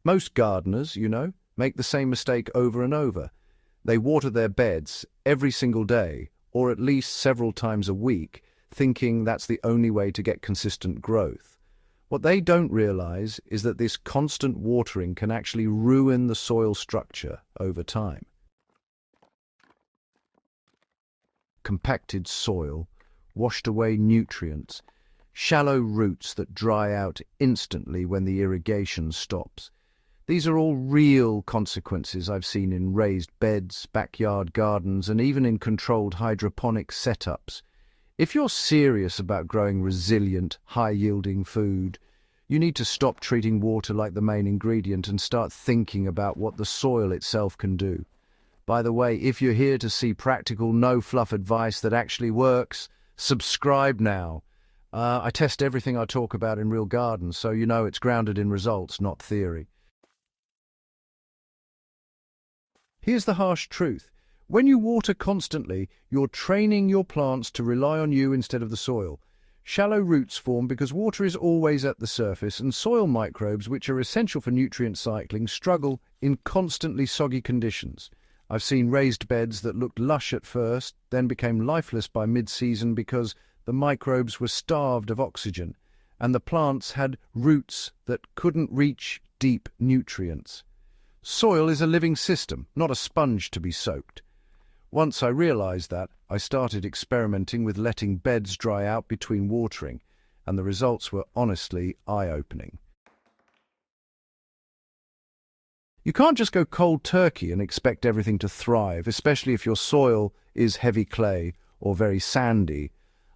Most gardeners, make the same mistake over and over. They water their beds every single day, or at least several times a week, thinking that's the only way to get consistent growth. What they don't realize is that this constant watering can actually ruin the soil structure over time. Compacted soil, washed away nutrients, shallow roots that dry out instantly when the irrigation stops. These are all real consequences I've seen in raised beds, backyard gardens, and even in controlled hydroponic setups. If you're serious about growing resilient, high-yielding food, you need to stop treating water like the main ingredient and start thinking about what the soil itself can do. By the way, if you're here to see practical, no-fluff advice that actually works, subscribe now. I test everything I talk about in real gardens, so you know it's grounded in results, not theory. Here's the harsh truth. When you water constantly, you're training your plants to rely on you instead of the soil. Shallow roots form because water is always at the surface, and soil microbes, which are essential for nutrient cycling, struggle in constantly soggy conditions. I've seen raised beds that looked lush at first, then became lifeless by mid-season because the microbes were starved of oxygen, and the plants had roots that couldn't reach deep nutrients. Soil is a living system, not a sponge to be soaked. Once I realized that, I started experimenting with letting beds dry out between watering, and the results were honestly eye-opening. You can't just go cold turkey and expect everything to thrive, especially if your soil is heavy clay or very sandy.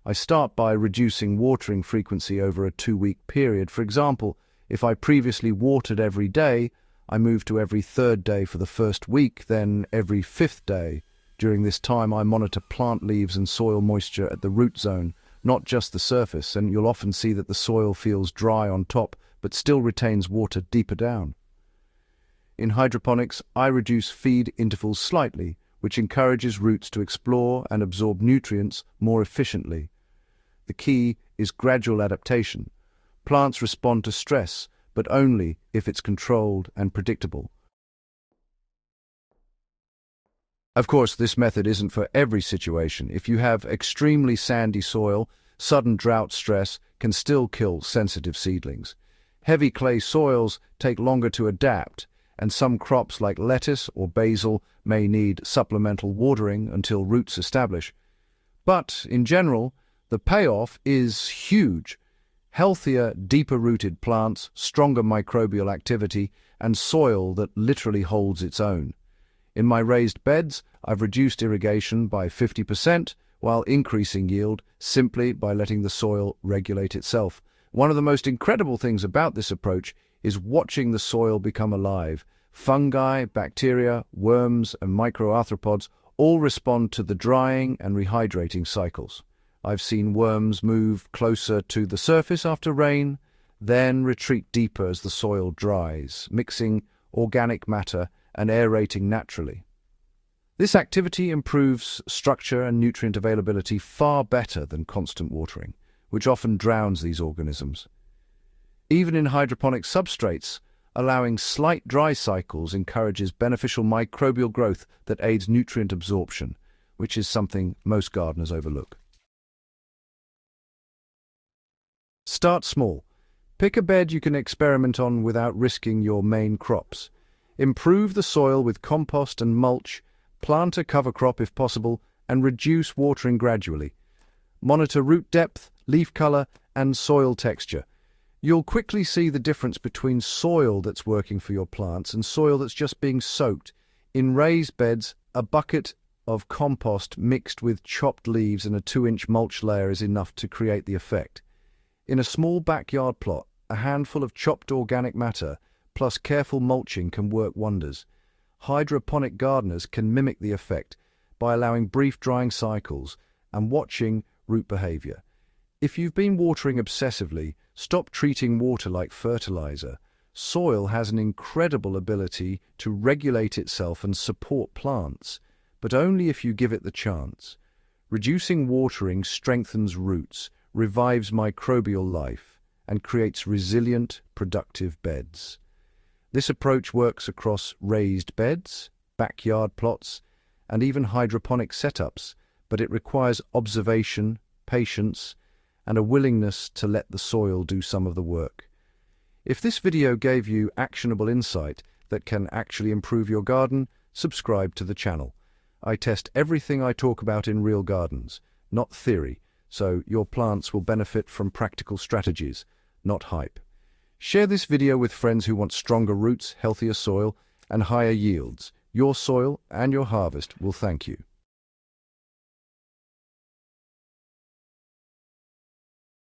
I start by reducing watering frequency over a 2-week period. For example, if I previously watered every day, I move to every 3rd day for the first week, then every 5th day. During this time, I monitor plant leaves and soil moisture at the root zone, not just the surface, and you'll often see that the soil feels dry on top, but still retains water deeper down. In hydroponics, I reduce feed intervals slightly, which encourages roots to explore and absorb nutrients more efficiently. The key is gradual adaptation. Plants respond to stress, but only if it's controlled and predictable. Of course, this method isn't for every situation. If you have extremely sandy soil, sudden drought stress can still kill sensitive seedlings. Heavy clay soils take longer to adapt, and some crops like lettuce or basil may need supplemental watering until roots establish. But, in general, the payoff is huge. Healthier, deeper-rooted plants, stronger microbial activity, and soil that literally holds its own. In my raised beds, I've reduced irrigation by 50% while increasing yield simply by letting the soil regulate itself. One of the most incredible things about this approach is watching the soil become alive. Fungi, bacteria, worms, and microarthropods all respond to the drying and rehydrating cycles. I've seen worms move closer to the surface after rain, then retreat deeper as the soil dries, mixing organic matter and aerating naturally. This activity improves structure and nutrient availability far better than constant watering, which often drowns these organisms. Even in hydroponic substrates, allowing slight dry cycles encourages beneficial microbial growth that aids nutrient absorption, which is something most gardeners overlook. Start small. Pick a bed you can experiment on without risking your main crops. Improve the soil with compost and mulch, plant a cover crop if possible, and reduce watering gradually. Monitor root depth, leaf color, and soil texture. You'll quickly see the difference between soil that's working for your plants and soil that's just being soaked. In raised beds, a bucket of compost mixed with chopped leaves and a 2-inch mulch layer is enough to create the effect. In a small backyard plot, a handful of chopped organic matter plus careful mulching can work wonders. Hydroponic gardeners can mimic the effect by allowing brief drying cycles and watching root behavior. If you've been watering obsessively, stop treating water like fertilizer. Soil has an incredible ability to regulate itself and support plants, but only if you give it the chance. Reducing watering strengthens roots, revives microbial life, and creates resilient, productive beds. This approach works across raised beds, backyard plots, and even hydroponic setups, but it requires observation, patience, and a willingness to let the soil do some of the work. If this video gave you actionable insight that can actually improve your garden, subscribe to the channel. I test everything I talk about in real gardens, not theory, so your plants will benefit from practical strategies, not hype. Share this video with friends who want stronger roots, healthier soil, and higher yields. Your soil and your harvest will thank you.